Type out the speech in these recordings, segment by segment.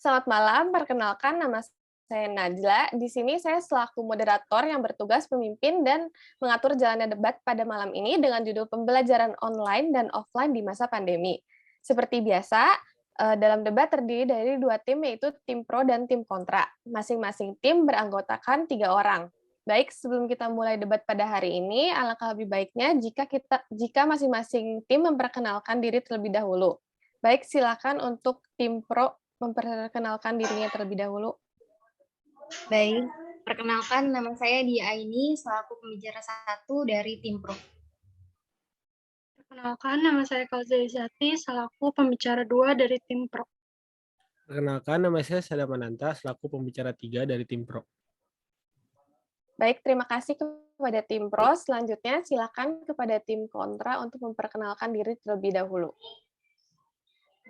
Selamat malam, perkenalkan nama saya Najla. Di sini saya selaku moderator yang bertugas memimpin dan mengatur jalannya debat pada malam ini dengan judul pembelajaran online dan offline di masa pandemi. Seperti biasa, dalam debat terdiri dari dua tim, yaitu tim pro dan tim kontra. Masing-masing tim beranggotakan 3 orang. Baik, sebelum kita mulai debat pada hari ini, alangkah lebih baiknya jika masing-masing tim memperkenalkan diri terlebih dahulu. Baik, silakan untuk tim pro memperkenalkan dirinya terlebih dahulu. Baik, perkenalkan nama saya Dia Aini selaku pembicara satu dari tim Pro. Perkenalkan, nama saya Kalzaizati selaku pembicara 2 dari tim Pro. Perkenalkan, nama saya Sada Mananta selaku pembicara 3 dari tim Pro. Baik, terima kasih kepada tim Pro. Selanjutnya, silakan kepada tim kontra untuk memperkenalkan diri terlebih dahulu.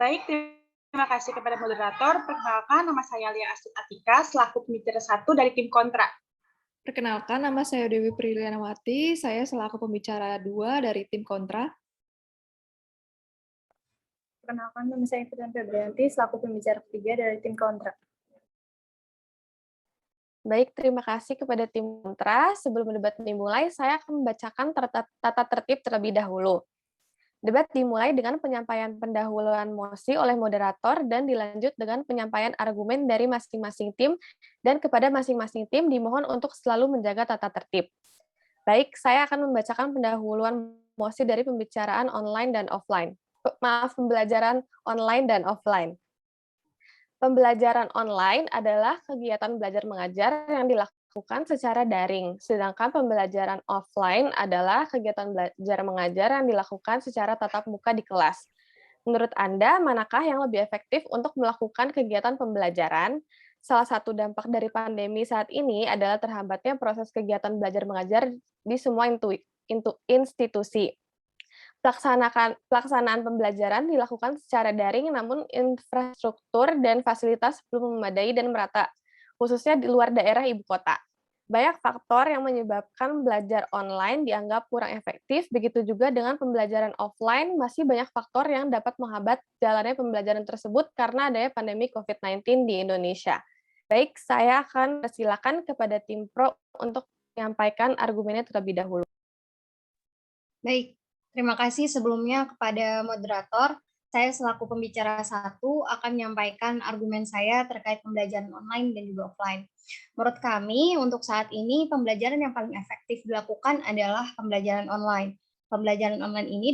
Baik, terima kasih kepada moderator. Perkenalkan, nama saya Lia Astrid Atika selaku pembicara 1 dari tim kontra. Perkenalkan, nama saya Dewi Prilianawati, saya selaku pembicara 2 dari tim kontra. Perkenalkan, nama saya Fitrian Febrianti selaku pembicara ketiga dari tim kontra. Baik, terima kasih kepada tim kontra. Sebelum debat dimulai, saya akan membacakan tata tertib terlebih dahulu. Debat dimulai dengan penyampaian pendahuluan mosi oleh moderator dan dilanjut dengan penyampaian argumen dari masing-masing tim, dan kepada masing-masing tim dimohon untuk selalu menjaga tata tertib. Baik, saya akan membacakan pendahuluan mosi dari pembelajaran online dan offline. Pembelajaran online adalah kegiatan belajar mengajar yang dilakukan secara daring, sedangkan pembelajaran offline adalah kegiatan belajar mengajar yang dilakukan secara tatap muka di kelas. Menurut Anda, manakah yang lebih efektif untuk melakukan kegiatan pembelajaran? Salah satu dampak dari pandemi saat ini adalah terhambatnya proses kegiatan belajar mengajar di semua institusi. Pelaksanaan pembelajaran dilakukan secara daring, namun infrastruktur dan fasilitas belum memadai dan merata, khususnya di luar daerah ibu kota. Banyak faktor yang menyebabkan belajar online dianggap kurang efektif, begitu juga dengan pembelajaran offline, masih banyak faktor yang dapat menghambat jalannya pembelajaran tersebut karena adanya pandemi COVID-19 di Indonesia. Baik, saya akan persilakan kepada tim Pro untuk menyampaikan argumennya terlebih dahulu. Baik, terima kasih sebelumnya kepada moderator. Saya selaku pembicara satu akan menyampaikan argumen saya terkait pembelajaran online dan juga offline. Menurut kami, untuk saat ini pembelajaran yang paling efektif dilakukan adalah pembelajaran online. Pembelajaran online ini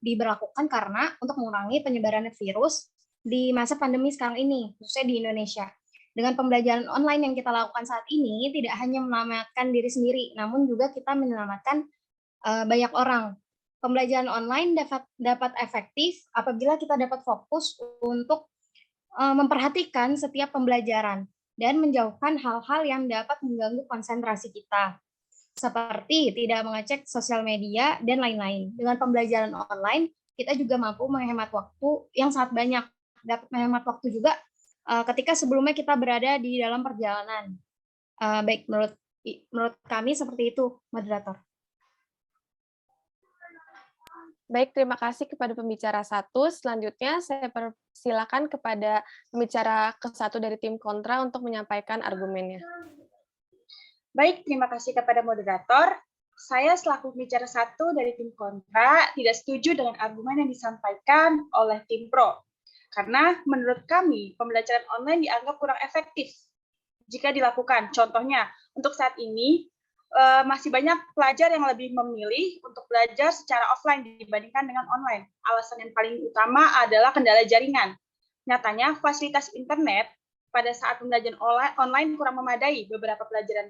diberlakukan karena untuk mengurangi penyebaran virus di masa pandemi sekarang ini, khususnya di Indonesia. Dengan pembelajaran online yang kita lakukan saat ini, tidak hanya menyelamatkan diri sendiri, namun juga kita menyelamatkan banyak orang. Pembelajaran online dapat efektif apabila kita dapat fokus untuk memperhatikan setiap pembelajaran dan menjauhkan hal-hal yang dapat mengganggu konsentrasi kita, seperti tidak mengecek sosial media dan lain-lain. Dengan pembelajaran online, kita juga mampu menghemat waktu yang sangat banyak. Dapat menghemat waktu juga ketika sebelumnya kita berada di dalam perjalanan. Baik, menurut kami seperti itu, moderator. Baik, terima kasih kepada pembicara satu. Selanjutnya saya persilakan kepada pembicara ke-1 dari tim kontra untuk menyampaikan argumennya. Baik, terima kasih kepada moderator. Saya selaku pembicara 1 dari tim kontra tidak setuju dengan argumen yang disampaikan oleh tim pro. Karena menurut kami, pembelajaran online dianggap kurang efektif jika dilakukan. Contohnya, untuk saat ini, masih banyak pelajar yang lebih memilih untuk belajar secara offline dibandingkan dengan online. Alasan yang paling utama adalah kendala jaringan. Nyatanya, fasilitas internet pada saat pembelajaran online kurang memadai. Beberapa pelajar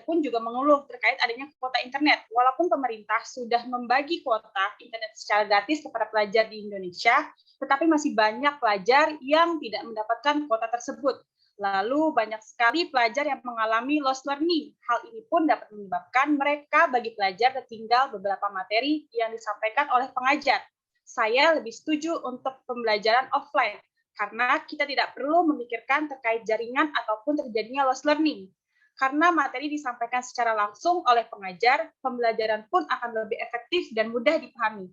pun juga mengeluh terkait adanya kuota internet. Walaupun pemerintah sudah membagi kuota internet secara gratis kepada pelajar di Indonesia, tetapi masih banyak pelajar yang tidak mendapatkan kuota tersebut. Lalu banyak sekali pelajar yang mengalami lost learning. Hal ini pun dapat menyebabkan mereka bagi pelajar tertinggal beberapa materi yang disampaikan oleh pengajar. Saya lebih setuju untuk pembelajaran offline, karena kita tidak perlu memikirkan terkait jaringan ataupun terjadinya lost learning. Karena materi disampaikan secara langsung oleh pengajar, pembelajaran pun akan lebih efektif dan mudah dipahami.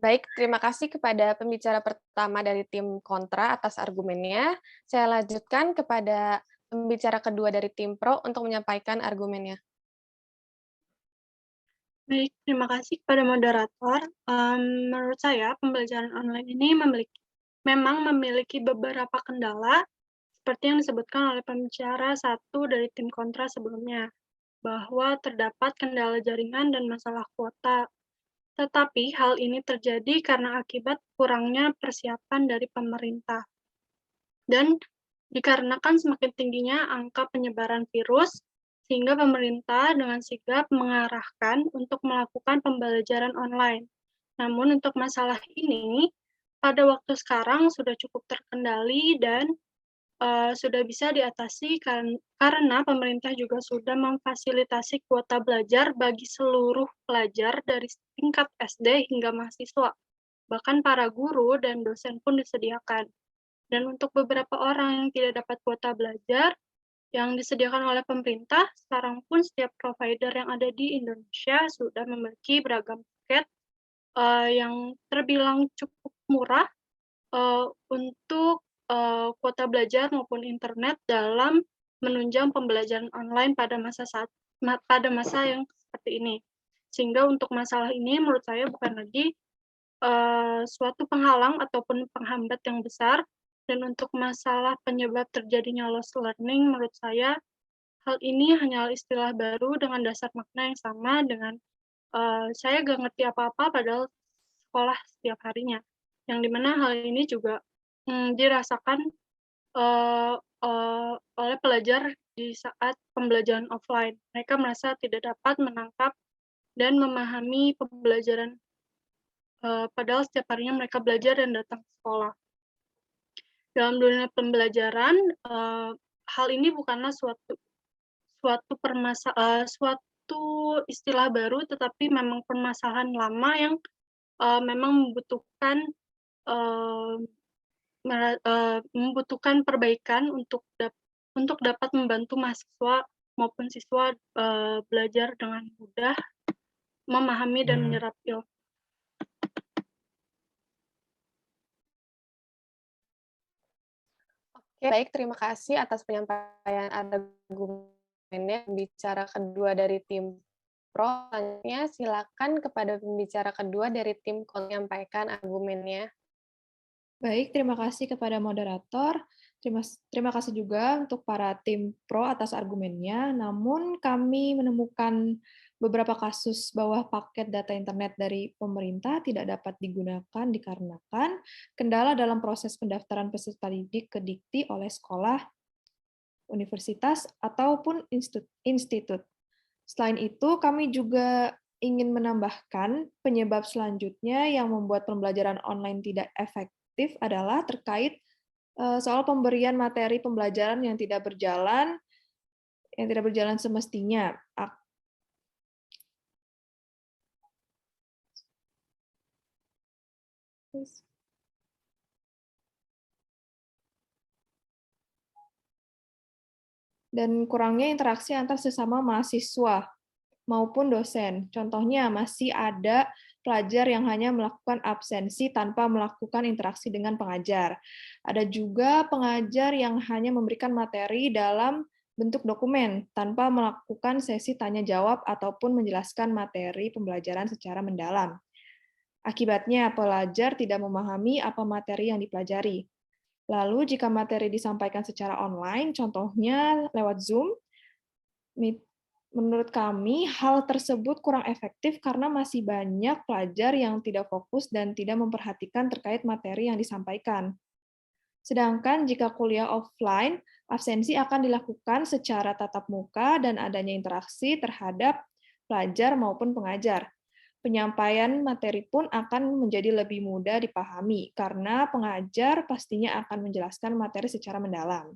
Baik, terima kasih kepada pembicara pertama dari tim kontra atas argumennya. Saya lanjutkan kepada pembicara kedua dari tim pro untuk menyampaikan argumennya. Baik, terima kasih kepada moderator. Menurut saya, pembelajaran online ini memang memiliki beberapa kendala, seperti yang disebutkan oleh pembicara satu dari tim kontra sebelumnya, bahwa terdapat kendala jaringan dan masalah kuota. Tetapi hal ini terjadi karena akibat kurangnya persiapan dari pemerintah. Dan dikarenakan semakin tingginya angka penyebaran virus, sehingga pemerintah dengan sigap mengarahkan untuk melakukan pembelajaran online. Namun untuk masalah ini, pada waktu sekarang sudah cukup terkendali dan sudah bisa diatasi karena pemerintah juga sudah memfasilitasi kuota belajar bagi seluruh pelajar dari tingkat SD hingga mahasiswa. Bahkan para guru dan dosen pun disediakan. Dan untuk beberapa orang yang tidak dapat kuota belajar yang disediakan oleh pemerintah, sekarang pun setiap provider yang ada di Indonesia sudah memiliki beragam paket yang terbilang cukup murah untuk kuota belajar maupun internet dalam menunjang pembelajaran online pada masa yang seperti ini. Sehingga untuk masalah ini menurut saya bukan lagi suatu penghalang ataupun penghambat yang besar, dan untuk masalah penyebab terjadinya lost learning menurut saya hal ini hanyalah istilah baru dengan dasar makna yang sama dengan saya gak ngerti apa-apa padahal sekolah setiap harinya. Yang dimana hal ini juga dirasakan oleh pelajar di saat pembelajaran offline. Mereka merasa tidak dapat menangkap dan memahami pembelajaran, padahal setiap harinya mereka belajar dan datang ke sekolah. Dalam dunia pembelajaran, hal ini bukanlah suatu istilah baru, tetapi memang permasalahan lama yang memang membutuhkan perbaikan untuk dapat membantu mahasiswa maupun siswa belajar dengan mudah, memahami dan menyerap ilmu. Oke, baik, terima kasih atas penyampaian argumennya. Bicara kedua dari tim pro, selanjutnya silakan kepada pembicara kedua dari tim kontra menyampaikan argumennya. Baik, terima kasih kepada moderator. Terima kasih juga untuk para tim pro atas argumennya. Namun kami menemukan beberapa kasus bahwa paket data internet dari pemerintah tidak dapat digunakan dikarenakan kendala dalam proses pendaftaran peserta didik ke Dikti oleh sekolah, universitas, ataupun institut. Selain itu, kami juga ingin menambahkan penyebab selanjutnya yang membuat pembelajaran online tidak efektif adalah terkait soal pemberian materi pembelajaran yang tidak berjalan semestinya. Dan kurangnya interaksi antar sesama mahasiswa maupun dosen. Contohnya, masih ada pelajar yang hanya melakukan absensi tanpa melakukan interaksi dengan pengajar. Ada juga pengajar yang hanya memberikan materi dalam bentuk dokumen tanpa melakukan sesi tanya-jawab ataupun menjelaskan materi pembelajaran secara mendalam. Akibatnya, pelajar tidak memahami apa materi yang dipelajari. Lalu, jika materi disampaikan secara online, contohnya lewat Zoom, menurut kami, hal tersebut kurang efektif karena masih banyak pelajar yang tidak fokus dan tidak memperhatikan terkait materi yang disampaikan. Sedangkan jika kuliah offline, absensi akan dilakukan secara tatap muka dan adanya interaksi terhadap pelajar maupun pengajar. Penyampaian materi pun akan menjadi lebih mudah dipahami karena pengajar pastinya akan menjelaskan materi secara mendalam.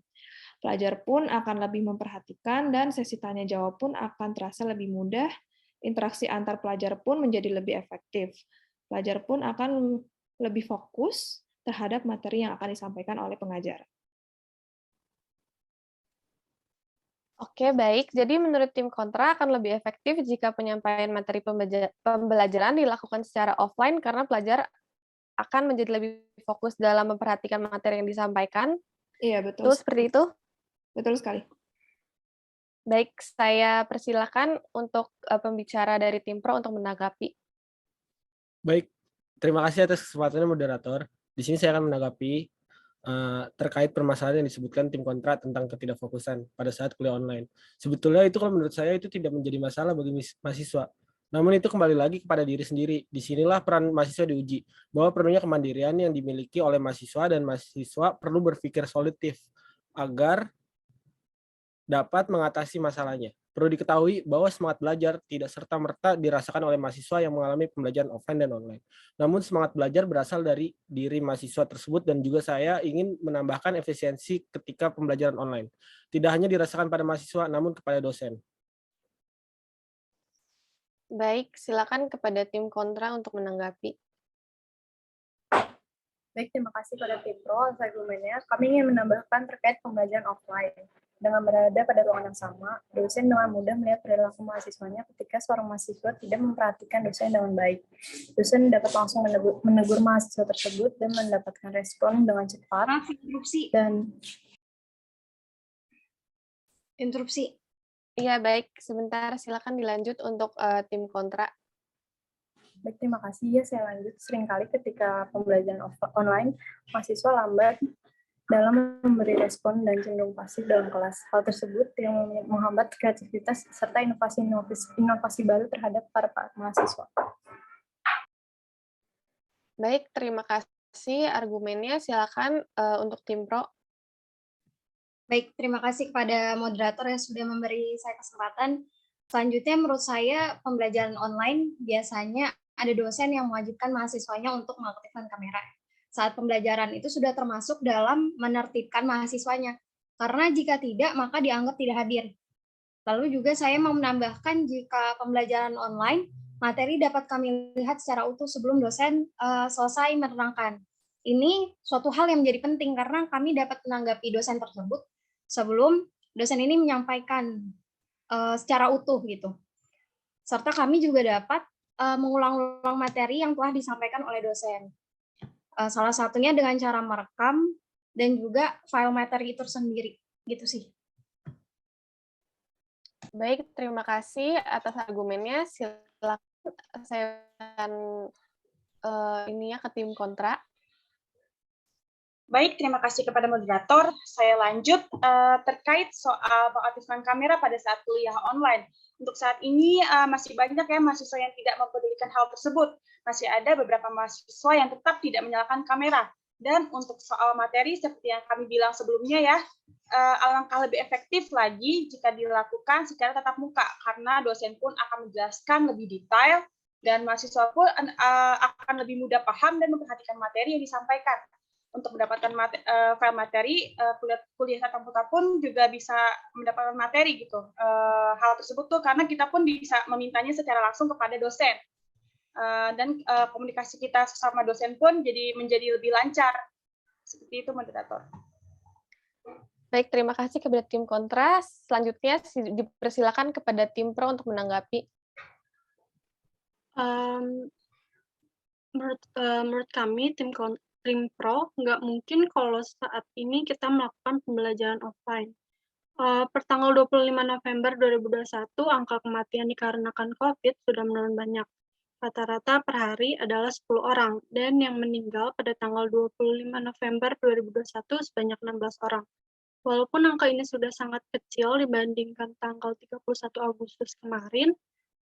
Pelajar pun akan lebih memperhatikan dan sesi tanya-jawab pun akan terasa lebih mudah, interaksi antar pelajar pun menjadi lebih efektif. Pelajar pun akan lebih fokus terhadap materi yang akan disampaikan oleh pengajar. Oke, baik. Jadi menurut tim kontra akan lebih efektif jika penyampaian materi pembelajaran dilakukan secara offline karena pelajar akan menjadi lebih fokus dalam memperhatikan materi yang disampaikan. Iya, betul. Betul seperti itu? Betul sekali. Baik, saya persilakan untuk pembicara dari tim pro untuk menanggapi. Baik, terima kasih atas kesempatannya moderator. Di sini saya akan menanggapi terkait permasalahan yang disebutkan tim kontra tentang ketidakfokusan pada saat kuliah online. Sebetulnya itu kalau menurut saya itu tidak menjadi masalah bagi mahasiswa. Namun itu kembali lagi kepada diri sendiri. Disinilah peran mahasiswa diuji, bahwa perlunya kemandirian yang dimiliki oleh mahasiswa dan mahasiswa perlu berpikir solutif agar dapat mengatasi masalahnya. Perlu diketahui bahwa semangat belajar tidak serta-merta dirasakan oleh mahasiswa yang mengalami pembelajaran offline dan online. Namun semangat belajar berasal dari diri mahasiswa tersebut dan juga saya ingin menambahkan efisiensi ketika pembelajaran online. Tidak hanya dirasakan pada mahasiswa, namun kepada dosen. Baik, silakan kepada tim kontra untuk menanggapi. Baik, terima kasih pada tim pro atas argumennya. Kami ingin menambahkan terkait pembelajaran offline. Dengan berada pada ruangan yang sama, dosen dengan mudah melihat perilaku mahasiswanya ketika seorang mahasiswa tidak memperhatikan dosen dengan baik. Dosen dapat langsung menegur mahasiswa tersebut dan mendapatkan respon dengan cepat. Maaf, interupsi. Iya, baik. Sebentar, silakan dilanjut untuk tim kontra. Baik, terima kasih. Ya, saya lanjut. Seringkali ketika pembelajaran online, mahasiswa lambat dalam memberi respon dan cenderung pasif dalam kelas. Hal tersebut yang menghambat kreativitas serta inovasi baru terhadap para mahasiswa. Baik, terima kasih argumennya. Silakan untuk tim pro. Baik, terima kasih kepada moderator yang sudah memberi saya kesempatan. Selanjutnya, menurut saya pembelajaran online biasanya ada dosen yang mewajibkan mahasiswanya untuk mengaktifkan kamera. Saat pembelajaran itu sudah termasuk dalam menertibkan mahasiswanya. Karena jika tidak, maka dianggap tidak hadir. Lalu juga saya mau menambahkan jika pembelajaran online, materi dapat kami lihat secara utuh sebelum dosen selesai menerangkan. Ini suatu hal yang menjadi penting karena kami dapat menanggapi dosen tersebut sebelum dosen ini menyampaikan secara utuh gitu. Serta kami juga dapat mengulang-ulang materi yang telah disampaikan oleh dosen. Salah satunya dengan cara merekam dan juga file materi itu sendiri, gitu sih. Baik, terima kasih atas argumennya. Silakan saya akan ke tim kontra. Baik, terima kasih kepada moderator. Saya lanjut terkait soal pengaktifan kamera pada saat kuliah online. Untuk saat ini masih banyak ya mahasiswa yang tidak mempedulikan hal tersebut. Masih ada beberapa mahasiswa yang tetap tidak menyalakan kamera. Dan untuk soal materi seperti yang kami bilang sebelumnya ya, alangkah lebih efektif lagi jika dilakukan secara tatap muka karena dosen pun akan menjelaskan lebih detail dan mahasiswa pun akan lebih mudah paham dan memperhatikan materi yang disampaikan. Untuk mendapatkan file materi, kuliah tatap muka pun juga bisa mendapatkan materi gitu. Hal tersebut tuh karena kita pun bisa memintanya secara langsung kepada dosen. Dan komunikasi kita sesama dosen pun menjadi lebih lancar. Seperti itu, moderator. Baik, terima kasih kepada tim kontra. Selanjutnya dipersilakan kepada tim pro untuk menanggapi. Menurut kami, tim pro nggak mungkin kalau saat ini kita melakukan pembelajaran offline. Pertanggal 25 November 2021, angka kematian dikarenakan COVID sudah menurun banyak. Rata-rata per hari adalah 10 orang, dan yang meninggal pada tanggal 25 November 2021 sebanyak 16 orang. Walaupun angka ini sudah sangat kecil dibandingkan tanggal 31 Agustus kemarin,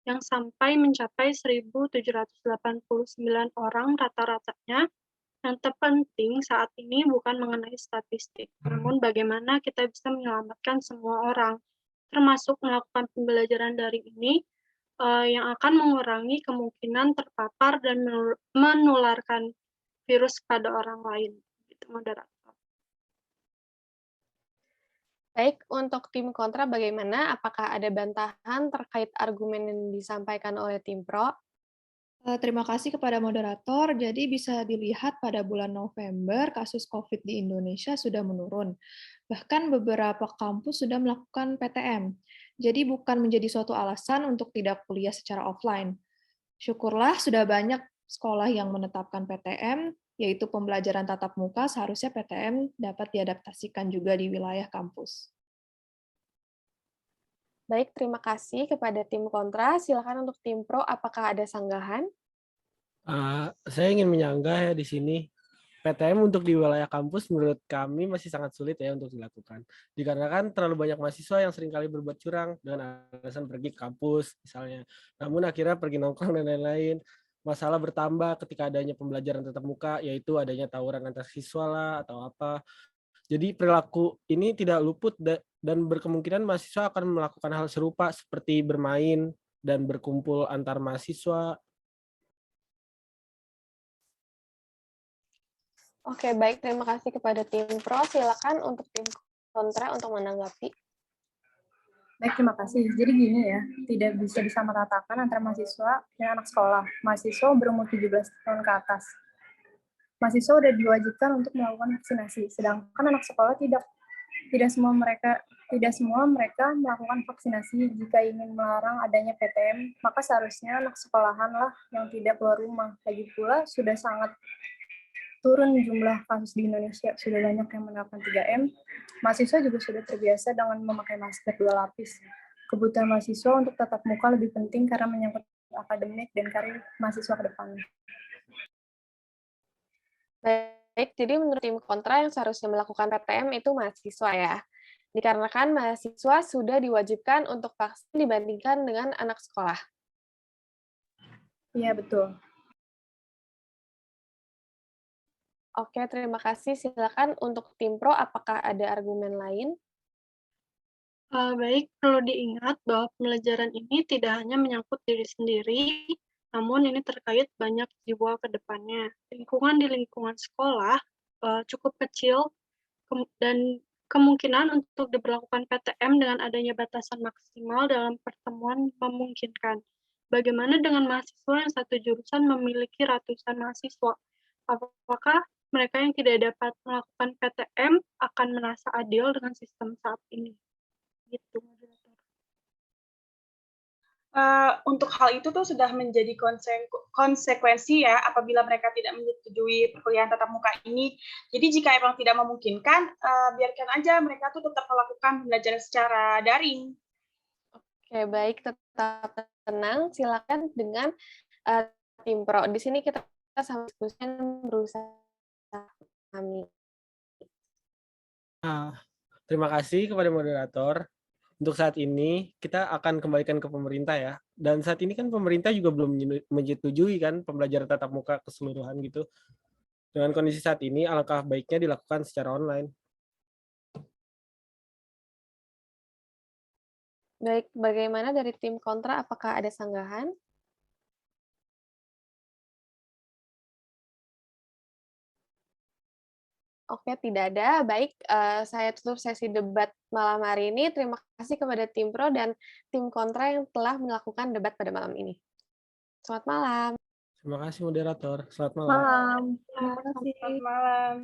yang sampai mencapai 1.789 orang rata-ratanya, yang terpenting saat ini bukan mengenai statistik, namun bagaimana kita bisa menyelamatkan semua orang, termasuk melakukan pembelajaran daring ini, yang akan mengurangi kemungkinan terpapar dan menularkan virus pada orang lain. Gitu, moderator. Baik, untuk tim kontra bagaimana? Apakah ada bantahan terkait argumen yang disampaikan oleh tim pro? Terima kasih kepada moderator. Jadi bisa dilihat pada bulan November kasus COVID di Indonesia sudah menurun. Bahkan beberapa kampus sudah melakukan PTM. Jadi bukan menjadi suatu alasan untuk tidak kuliah secara offline. Syukurlah sudah banyak sekolah yang menetapkan PTM, yaitu pembelajaran tatap muka, seharusnya PTM dapat diadaptasikan juga di wilayah kampus. Baik, terima kasih kepada tim kontra. Silakan untuk tim pro, apakah ada sanggahan? Saya ingin menyanggah ya di sini. PTM untuk di wilayah kampus menurut kami masih sangat sulit ya untuk dilakukan. Dikarenakan terlalu banyak mahasiswa yang seringkali berbuat curang dengan alasan pergi ke kampus misalnya. Namun akhirnya pergi nongkrong dan lain-lain. Masalah bertambah ketika adanya pembelajaran tatap muka, yaitu adanya tawuran antar siswa lah atau apa. Jadi perilaku ini tidak luput dan berkemungkinan mahasiswa akan melakukan hal serupa seperti bermain dan berkumpul antar mahasiswa. Oke, baik. Terima kasih kepada tim pro. Silakan untuk tim kontra untuk menanggapi. Baik, terima kasih. Jadi gini ya, tidak bisa disamaratakan antara mahasiswa dan anak sekolah. Mahasiswa berumur 17 tahun ke atas. Mahasiswa sudah diwajibkan untuk melakukan vaksinasi, sedangkan anak sekolah tidak. Tidak semua mereka melakukan vaksinasi. Jika ingin melarang adanya PTM, maka seharusnya anak sekolahanlah yang tidak keluar rumah. Lagi pula sudah sangat turun jumlah kasus di Indonesia, sudah banyak yang menerapkan 3M. Mahasiswa juga sudah terbiasa dengan memakai masker 2 lapis. Kebutuhan mahasiswa untuk tatap muka lebih penting karena menyangkut akademik dan karir mahasiswa ke depannya. Baik, jadi menurut tim kontra yang seharusnya melakukan PTM itu mahasiswa ya. Dikarenakan mahasiswa sudah diwajibkan untuk vaksin dibandingkan dengan anak sekolah. Iya, betul. Oke, terima kasih. Silakan untuk tim pro, apakah ada argumen lain? Baik, perlu diingat bahwa pembelajaran ini tidak hanya menyangkut diri sendiri, namun ini terkait banyak jiwa ke depannya. Lingkungan di lingkungan sekolah cukup kecil dan kemungkinan untuk diberlakukan PTM dengan adanya batasan maksimal dalam pertemuan memungkinkan. Bagaimana dengan mahasiswa yang satu jurusan memiliki ratusan mahasiswa? Apakah mereka yang tidak dapat melakukan PTM akan merasa adil dengan sistem saat ini? Gitu, moderator. Untuk hal itu tuh sudah menjadi konsekuensi ya apabila mereka tidak menyetujui perkuliahan tatap muka ini. Jadi jika emang tidak memungkinkan, biarkan aja mereka tuh tetap melakukan pembelajaran secara daring. Oke, baik. Tetap tenang. Silakan dengan tim pro. Di sini kita sama diskusi berusaha kami. Terima kasih kepada moderator. Untuk saat ini, kita akan kembalikan ke pemerintah ya. Dan saat ini kan pemerintah juga belum menyetujui kan pembelajaran tatap muka keseluruhan gitu. Dengan kondisi saat ini, alangkah baiknya dilakukan secara online. Baik, bagaimana dari tim kontra? Apakah ada sanggahan? Oke, tidak ada. Baik, saya tutup sesi debat malam hari ini. Terima kasih kepada tim pro dan tim kontra yang telah melakukan debat pada malam ini. Selamat malam. Terima kasih moderator. Selamat malam. Malam. Terima kasih. Selamat malam.